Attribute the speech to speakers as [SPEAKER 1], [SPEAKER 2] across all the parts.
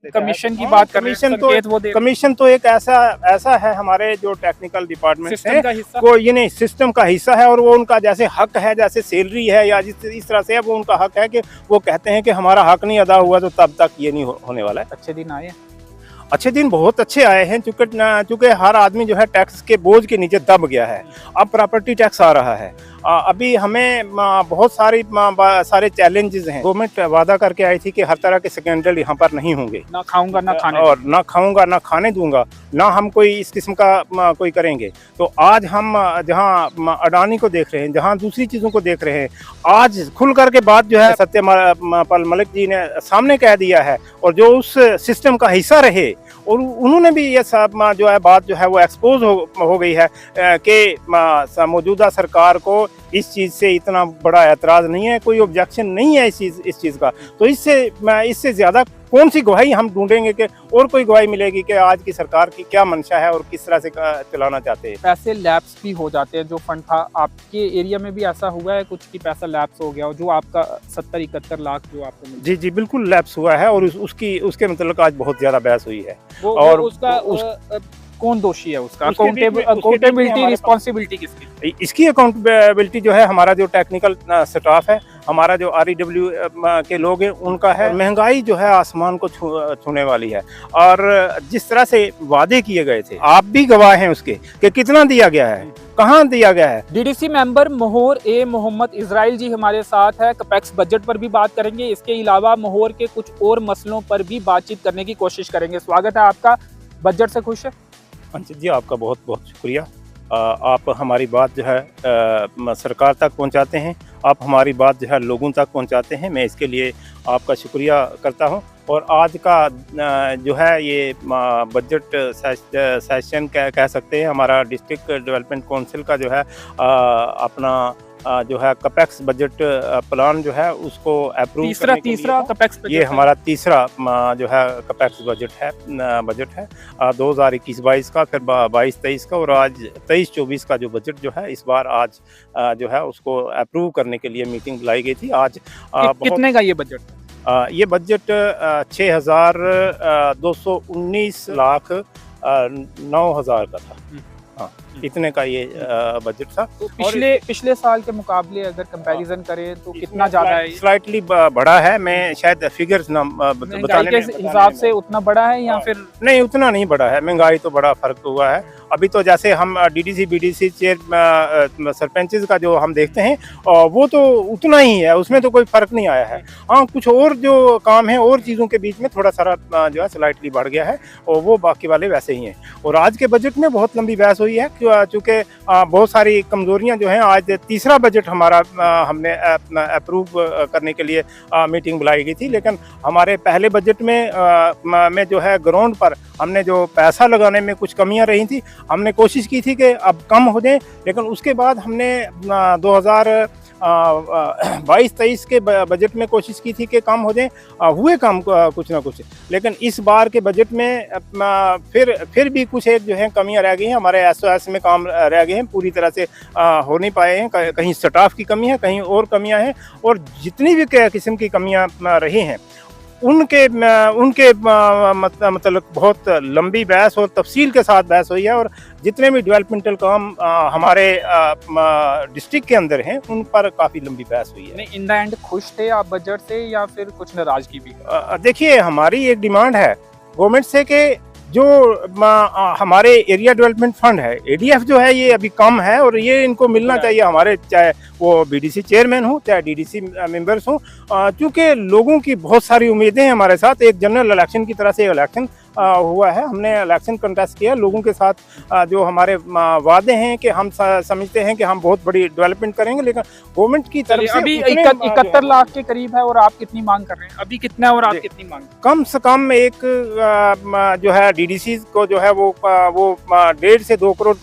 [SPEAKER 1] Commission की बात कर रहे हैं, संकेत वो दे रहे हैं।
[SPEAKER 2] कमीशन तो एक ऐसा है हमारे जो टेक्निकल डिपार्टमेंट
[SPEAKER 1] सिस्टम
[SPEAKER 2] है
[SPEAKER 1] का हिस्सा।
[SPEAKER 2] वो ये नहीं सिस्टम का हिस्सा है और वो उनका जैसे हक है, जैसे सैलरी है या इस तरह से है, वो उनका हक है कि वो कहते हैं कि हमारा हक नहीं अदा हुआ तो तब तक ये नहीं होने वाला है।
[SPEAKER 1] अच्छे दिन आए हैं।
[SPEAKER 2] अच्छे दिन बहुत अच्छे आए हैं, चूंकि हर आदमी जो है टैक्स के बोझ के नीचे दब गया है। अब प्रॉपर्टी टैक्स आ रहा है। अभी हमें बहुत सारे चैलेंजेस हैं। गवर्नमेंट वादा करके आई थी कि हर तरह के स्कैंडल यहाँ पर नहीं होंगे,
[SPEAKER 1] ना खाऊंगा ना खाने
[SPEAKER 2] और ना खाऊंगा ना खाने दूंगा, ना हम कोई इस किस्म का कोई करेंगे। तो आज हम जहाँ अडानी को देख रहे हैं, जहाँ दूसरी चीज़ों को देख रहे हैं, आज खुल करके बात जो है सत्यपाल मलिक जी ने सामने कह दिया है, और जो उस सिस्टम का हिस्सा रहे और उन्होंने भी ये सब जो है बात जो है वो एक्सपोज हो गई है कि मौजूदा सरकार को इस चीज़ से इतना बड़ा एतराज़ नहीं है, कोई ऑब्जेक्शन नहीं है इस चीज़ का। तो इससे ज़्यादा कौन सी गवाही हम ढूंढेंगे कि और कोई गवाही मिलेगी कि आज की सरकार की क्या मंशा है और किस तरह से चलाना चाहते हैं।
[SPEAKER 1] पैसे लैप्स भी हो जाते हैं। जो फंड था आपके एरिया में भी ऐसा हुआ है कुछ कि पैसा लैप्स हो गया हो, जो आपका 70-71 लाख जो आपको मिला?
[SPEAKER 2] जी बिल्कुल लैप्स हुआ है, और उसके मतलब आज बहुत ज़्यादा बहस हुई है।
[SPEAKER 1] और उसका कौन दोषी है? उसका अकाउंटेबिलिटी रिस्पॉन्सिबिलिटी किसकी?
[SPEAKER 2] इसकी अकाउंटेबिलिटी जो है हमारा जो टेक्निकल स्टाफ है, हमारा जो REW के लोग हैं उनका है। महंगाई जो है आसमान को छूने वाली है, और जिस तरह से वादे किए गए थे आप भी गवाह हैं उसके कि कितना दिया गया है, कहाँ दिया गया है।
[SPEAKER 1] DDC मेंबर मोहर ए मोहम्मद इजराइल जी हमारे साथ है। कैपेक्स बजट पर भी बात करेंगे, इसके अलावा मोहर के कुछ और मसलों पर भी बातचीत करने की कोशिश करेंगे। स्वागत है आपका। बजट से खुश है?
[SPEAKER 2] अंकित जी आपका बहुत बहुत शुक्रिया। आप हमारी बात जो है सरकार तक पहुंचाते हैं, आप हमारी बात जो है लोगों तक पहुंचाते हैं, मैं इसके लिए आपका शुक्रिया करता हूं। और आज का जो है ये बजट सेशन कह सकते हैं, हमारा डिस्ट्रिक्ट डेवलपमेंट काउंसिल का जो है अपना जो है कैपेक्स बजट प्लान जो है उसको अप्रूव
[SPEAKER 1] तीसरा कैपेक्स बजट
[SPEAKER 2] ये हमारा तीसरा जो है कैपेक्स बजट है 2021-22 का, फिर 22-23 का, और आज 23-24 का जो बजट जो है इस बार आज जो है उसको अप्रूव करने के लिए मीटिंग बुलाई गई थी। आज
[SPEAKER 1] कितने का ये बजट?
[SPEAKER 2] ये बजट 6,219 लाख 9,000 का था। हाँ, इतने का ये बजट था।
[SPEAKER 1] तो पिछले साल के मुकाबले अगर कंपैरिजन करें तो कितना ज्यादा है?
[SPEAKER 2] स्लाइटली बढ़ा है। मैं शायद फिगर्स बताने
[SPEAKER 1] के हिसाब से उतना बड़ा है या फिर
[SPEAKER 2] नहीं? उतना नहीं बढ़ा है, महंगाई तो बड़ा फर्क हुआ है। अभी तो जैसे हम DDC BDC चेयर सरपंचेस का जो हम देखते हैं वो तो उतना ही है, उसमें तो कोई फर्क नहीं आया है। हाँ, कुछ और जो काम है और चीज़ों के बीच में थोड़ा सारा जो है स्लाइटली बढ़ गया है, और वो बाकी वाले वैसे ही हैं। और आज के बजट में बहुत लंबी बहस हुई है क्योंकि बहुत सारी कमजोरियां जो हैं। आज तीसरा बजट हमारा हमने अप्रूव करने के लिए मीटिंग बुलाई गई थी, लेकिन हमारे पहले बजट में जो है ग्राउंड पर हमने जो पैसा लगाने में कुछ कमियां रही थी, हमने कोशिश की थी कि अब कम हो जाए, लेकिन उसके बाद हमने 2022-23 के बजट में कोशिश की थी कि कम हो जाए, हुए कम कुछ ना कुछ। लेकिन इस बार के बजट में फिर भी कुछ एक जो है कमियां रह गई हैं। हमारे SOS में काम रह गए हैं, पूरी तरह से हो नहीं पाए हैं। कहीं स्टाफ की कमी है, कहीं और कमियां हैं, और जितनी भी किस्म की कमियां रही हैं उनके मतलब बहुत लंबी बहस और तफसील के साथ बहस हुई है। और जितने भी डेवलपमेंटल काम हमारे डिस्ट्रिक्ट के अंदर हैं उन पर काफ़ी लंबी बहस हुई है।
[SPEAKER 1] इन द एंड खुश थे आप बजट से या फिर कुछ नाराजगी भी?
[SPEAKER 2] देखिए, हमारी एक डिमांड है गवर्नमेंट से कि जो हमारे एरिया डेवलपमेंट फंड है ADF जो है ये अभी कम है, और ये इनको मिलना चाहिए। हमारे चाहे वो BDC चेयरमैन हो चाहे DDC मेंबर्स हो, क्योंकि लोगों की बहुत सारी उम्मीदें हैं हमारे साथ। एक जनरल इलेक्शन की तरह से इलेक्शन हुआ है, हमने इलेक्शन कंटेस्ट किया लोगों के साथ। जो हमारे वादे हैं कि हम समझते हैं कि हम बहुत बड़ी डेवलपमेंट करेंगे, लेकिन गवर्नमेंट की तरफ से
[SPEAKER 1] अभी 71 लाख के करीब है, और आप कितनी मांग कर रहे हैं? अभी कितना है और आप कितनी मांग?
[SPEAKER 2] कम से कम एक जो है DDC को जो है वो 1.5 से 2 करोड़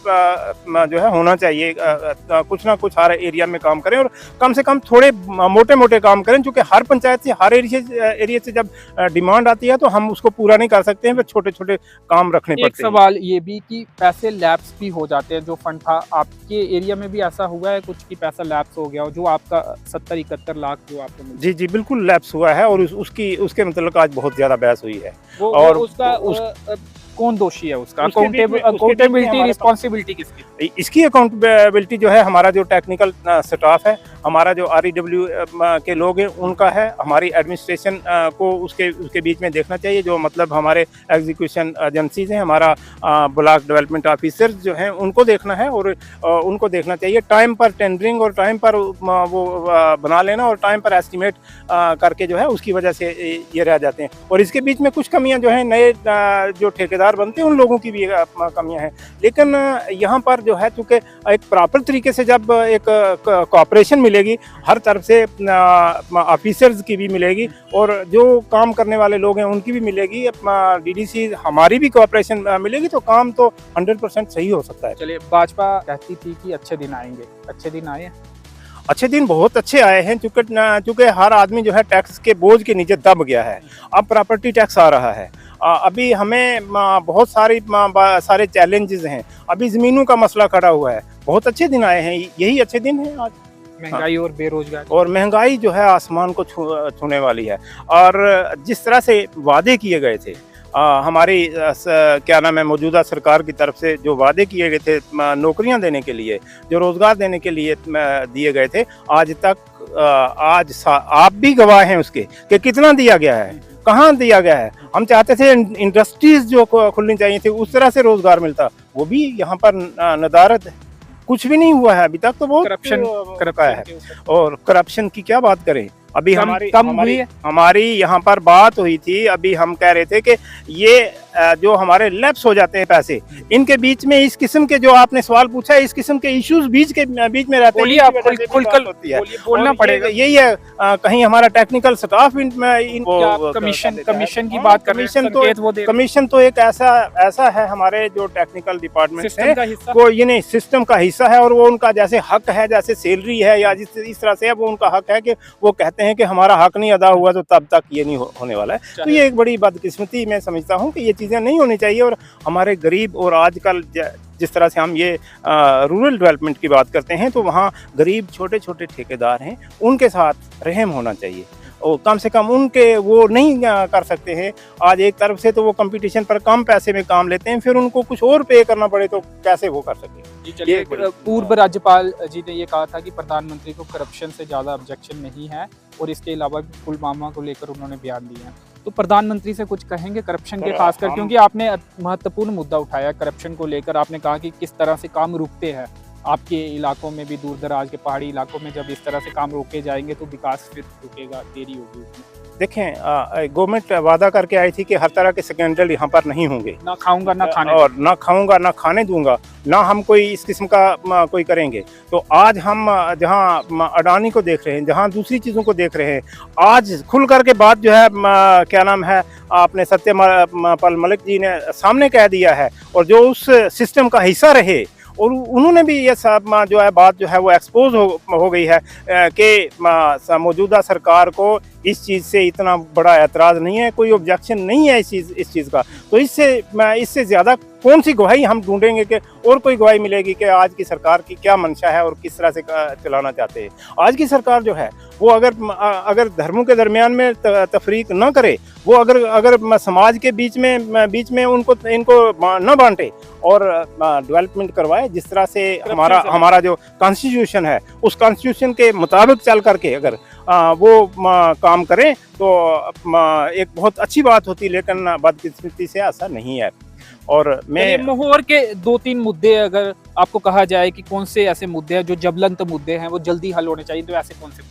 [SPEAKER 2] जो है होना चाहिए। कुछ ना कुछ हर एरिया में काम करें, और कम से कम थोड़े मोटे मोटे काम करें, क्योंकि हर पंचायत से हर एरिया से जब डिमांड आती है तो हम उसको पूरा नहीं कर सकते हैं। में छोटे छोटे काम रखने
[SPEAKER 1] एक
[SPEAKER 2] पड़ते हैं।
[SPEAKER 1] सवाल ये भी कि पैसे लैप्स भी हो जाते हैं, जो फंड था आपके एरिया में भी ऐसा हुआ है कुछ कि पैसा लैप्स हो गया हो, जो आपका 70-71 लाख जो आपको मिला?
[SPEAKER 2] जी जी बिल्कुल लैप्स हुआ है, और उसके मतलब आज बहुत ज्यादा बहस हुई है।
[SPEAKER 1] वो
[SPEAKER 2] और
[SPEAKER 1] उसका कौन दोषी है उसका?
[SPEAKER 2] उसके बीच में
[SPEAKER 1] अकाउंटेबिलिटी
[SPEAKER 2] हमारे
[SPEAKER 1] रिस्पॉन्सिबिलिटी किसकी?
[SPEAKER 2] इसकी अकाउंटेबिलिटी जो है हमारा जो टेक्निकल स्टाफ है, हमारा जो REW के लोग हैं उनका है, हमारी एडमिनिस्ट्रेशन को उसके बीच में देखना चाहिए, जो मतलब हमारे एग्जीक्यूशन एजेंसीज हैं, हमारा ब्लॉक डेवलपमेंट ऑफिसर जो हैं उनको देखना है, और उनको देखना चाहिए टाइम पर टेंडरिंग और टाइम पर वो बना लेना और टाइम पर एस्टिमेट करके जो है उसकी वजह से ये रह जाते हैं। और इसके बीच में कुछ कमियां जो हैं नए जो ठेकेदार बनते हैं उन लोगों की भी कमियां हैं, लेकिन यहाँ पर जो है चूँकि एक प्रॉपर तरीके से जब एक कोऑपरेशन मिलेगी हर तरफ से, ऑफिसर्स की भी मिलेगी और जो काम करने वाले लोग हैं उनकी भी मिलेगी, DDC हमारी भी कोऑपरेशन मिलेगी, तो काम तो 100% सही हो सकता है।
[SPEAKER 1] चलिए, भाजपा कहती थी कि अच्छे दिन आएंगे, अच्छे दिन आए हैं?
[SPEAKER 2] अच्छे दिन बहुत अच्छे आए हैं, चूँकि हर आदमी जो है टैक्स के बोझ के नीचे दब गया है। अब प्रॉपर्टी टैक्स आ रहा है, अभी हमें बहुत सारे चैलेंजेस हैं, अभी ज़मीनों का मसला खड़ा हुआ है। बहुत अच्छे दिन आए हैं, यही अच्छे दिन हैं आज।
[SPEAKER 1] महंगाई और बेरोजगारी,
[SPEAKER 2] और महंगाई जो है आसमान को छूने वाली है, और जिस तरह से वादे किए गए थे हमारी क्या नाम है मौजूदा सरकार की तरफ से, जो वादे किए गए थे नौकरियां देने के लिए, जो रोजगार देने के लिए दिए गए थे, आज तक आप भी गवाह हैं उसके कि कितना दिया गया है, कहाँ दिया गया है। हम चाहते थे इंडस्ट्रीज जो खुलनी चाहिए थी, उस तरह से रोजगार मिलता, वो भी यहाँ पर नदारद है, कुछ भी नहीं हुआ है अभी तक। तो बहुत करप्शन है, और करप्शन की क्या बात करें। अभी हमारी यहाँ पर बात हुई थी, अभी हम कह रहे थे कि ये जो हमारे लैप्स हो जाते हैं पैसे, इनके बीच में इस किस्म के जो आपने सवाल पूछा है, इस किस्म के इश्यूज बीच में रहते हैं, बोलना पड़ेगा। यही है, कहीं हमारा टेक्निकल स्टाफ
[SPEAKER 1] कमीशन की बात कर,
[SPEAKER 2] कमीशन तो एक ऐसा है हमारे जो टेक्निकल डिपार्टमेंट है, वो ये नहीं सिस्टम का हिस्सा है, और वो उनका जैसे हक है, जैसे सैलरी है या इस तरह से है, वो उनका हक है कि वो कहते हैं कि हमारा हक नहीं अदा हुआ तो तब तक ये नहीं होने वाला है। तो ये एक बड़ी बदकिस्मती मैं समझता हूँ कि ये चीज़ें नहीं होनी चाहिए। और हमारे गरीब, और आजकल जिस तरह से हम ये रूरल डेवलपमेंट की बात करते हैं, तो वहाँ गरीब छोटे छोटे ठेकेदार हैं, उनके साथ रहम होना चाहिए, और कम से कम उनके वो नहीं कर सकते हैं। आज एक तरफ से तो वो कंपटीशन पर कम पैसे में काम लेते हैं, फिर उनको कुछ और पे करना पड़े तो कैसे वो कर सकें।
[SPEAKER 1] चलिए, पूर्व राज्यपाल जी ने ये कहा था कि प्रधानमंत्री को करप्शन से ज़्यादा ऑब्जेक्शन नहीं है, और इसके अलावा पुलवामा को लेकर उन्होंने बयान दिए हैं। तो प्रधानमंत्री से कुछ कहेंगे करप्शन के, खासकर क्योंकि आपने महत्वपूर्ण मुद्दा उठाया करप्शन को लेकर। आपने कहा कि किस तरह से काम रुकते हैं आपके इलाकों में भी, दूर दराज के पहाड़ी इलाकों में जब इस तरह से काम रोके जाएंगे तो विकास फिर रुकेगा, देरी होगी उसमें।
[SPEAKER 2] देखें, गवर्नमेंट वादा करके आई थी कि हर तरह के स्कैंडल यहाँ पर नहीं होंगे,
[SPEAKER 1] ना खाऊंगा ना खाने,
[SPEAKER 2] और ना खाऊंगा ना खाने दूंगा, ना हम कोई इस किस्म का कोई करेंगे। तो आज हम जहाँ अडानी को देख रहे हैं, जहाँ दूसरी चीज़ों को देख रहे हैं, आज खुल करके बात जो है क्या नाम है आपने सत्यपाल मलिक जी ने सामने कह दिया है, और जो उस सिस्टम का हिस्सा रहे, और उन्होंने भी ये सब जो है बात जो है वो एक्सपोज हो गई है कि मौजूदा सरकार को इस चीज़ से इतना बड़ा एतराज़ नहीं है, कोई ऑब्जेक्शन नहीं है इस चीज़ का। तो इससे ज़्यादा कौन सी गवाही हम ढूंढेंगे कि और कोई गवाही मिलेगी कि आज की सरकार की क्या मंशा है और किस तरह से चलाना चाहते हैं। आज की सरकार जो है वो अगर धर्मों के दरमियान में तफरीक न करे, वो अगर समाज के बीच में इनको न बांटे और डेवलपमेंट करवाए, जिस तरह से हमारा जो कॉन्स्टिट्यूशन है उस कॉन्स्टिट्यूशन के मुताबिक चल करके अगर वो काम करें तो एक बहुत अच्छी बात होती, लेकिन बदकिस्मती से ऐसा नहीं है। और मैं
[SPEAKER 1] महोर के 2-3 मुद्दे अगर आपको कहा जाए कि कौन से ऐसे मुद्दे हैं जो जबलंत मुद्दे हैं, वो जल्दी हल होने चाहिए, तो ऐसे कौन से?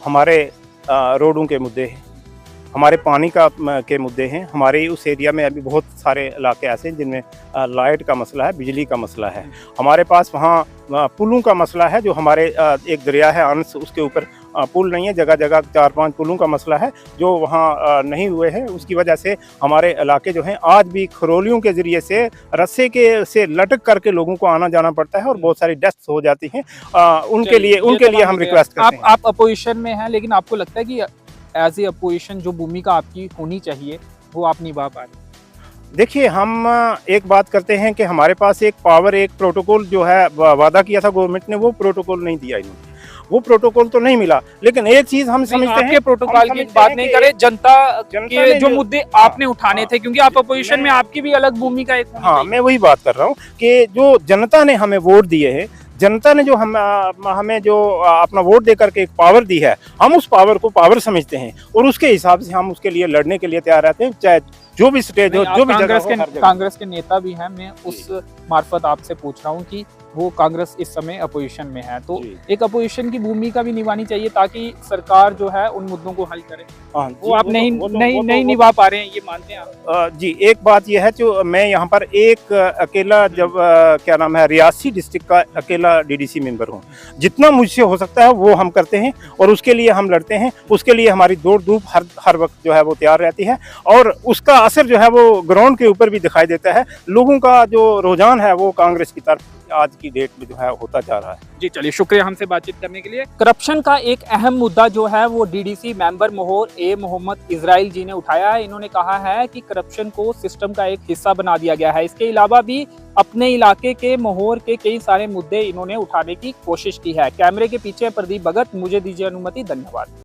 [SPEAKER 2] हमारे रोडों के मुद्दे हैं, हमारे पानी के मुद्दे हैं। हमारे उस एरिया में अभी बहुत सारे इलाके ऐसे हैं जिनमें लाइट का मसला है, बिजली का मसला है। हमारे पास वहाँ पुलों का मसला है, जो हमारे एक दरिया है अंश, उसके ऊपर पुल नहीं है, जगह जगह 4-5 पुलों का मसला है जो वहाँ नहीं हुए हैं। उसकी वजह से हमारे इलाके जो हैं आज भी खरोलियों के ज़रिए से रस्से से लटक करके लोगों को आना जाना पड़ता है, और बहुत सारी डेथ्स हो जाती हैं। उनके लिए हम रिक्वेस्ट करते हैं।
[SPEAKER 1] आप अपोजिशन में हैं, लेकिन आपको लगता है कि एज ए अपोजिशन जो भूमिका आपकी होनी चाहिए वो आप निभा पा रहे हैं?
[SPEAKER 2] देखिए, हम एक बात करते हैं कि हमारे पास एक पावर, एक प्रोटोकॉल जो है वादा किया था गवर्नमेंट ने, वो प्रोटोकॉल नहीं दिया इन्होंने, वो प्रोटोकॉल तो नहीं मिला। लेकिन एक चीज हम समझते हैं,
[SPEAKER 1] आपके प्रोटोकॉल की बात नहीं करे, जनता के जो मुद्दे आपने उठाने थे, क्योंकि आप अपोजिशन में, आपकी भी अलग भूमिका एक होनी
[SPEAKER 2] हाँ,
[SPEAKER 1] चाहिए।
[SPEAKER 2] मैं वही बात कर रहा हूँ कि जो जनता ने हमें वोट दिए हैं, जनता ने जो हमें जो अपना वोट देकर के एक पावर दी है, हम उस पावर को पावर समझते हैं और उसके हिसाब से हम उसके लिए लड़ने के लिए तैयार रहते हैं, चाहे जो भी स्टेज हो, जो भी जगह हो, हर जगह।
[SPEAKER 1] कांग्रेस के नेता भी हैं, मैं उस मार्फत आपसे पूछ रहा हूँ कि वो कांग्रेस इस समय अपोजिशन में है, तो
[SPEAKER 2] जी।
[SPEAKER 1] एक अपोजिशन की भूमिका भी निभानी चाहिए ताकि सरकार जो है उन मुद्दों को हल करे।
[SPEAKER 2] हाँ,
[SPEAKER 1] वो आप नहीं निभा पा रहे हैं, ये मानते हैं आप?
[SPEAKER 2] जी, एक बात यह है, जो मैं यहाँ पर एक अकेला, जब क्या नाम है, रियासी डिस्ट्रिक्ट का अकेला डीडीसी मेंबर हूँ। जितना मुझसे हो सकता है वो हम करते हैं और उसके लिए हम लड़ते हैं, उसके लिए हमारी दौड़ धूप हर वक्त जो है वो तैयार रहती है और उसका असर जो है वो ग्राउंड के ऊपर भी दिखाई देता है। लोगों का जो रुझान है वो कांग्रेस की तरफ आज की डेट में जो है होता जा रहा है।
[SPEAKER 1] जी, चलिए, शुक्रिया हमसे बातचीत करने के लिए। करप्शन का एक अहम मुद्दा जो है वो डीडीसी मेंबर मोहम्मद इजराइल जी ने उठाया है। इन्होंने कहा है कि करप्शन को सिस्टम का एक हिस्सा बना दिया गया है। इसके अलावा भी अपने इलाके के मोहर के कई सारे मुद्दे इन्होंने उठाने की कोशिश की है। कैमरे के पीछे प्रदीप भगत, मुझे दीजिए अनुमति, धन्यवाद।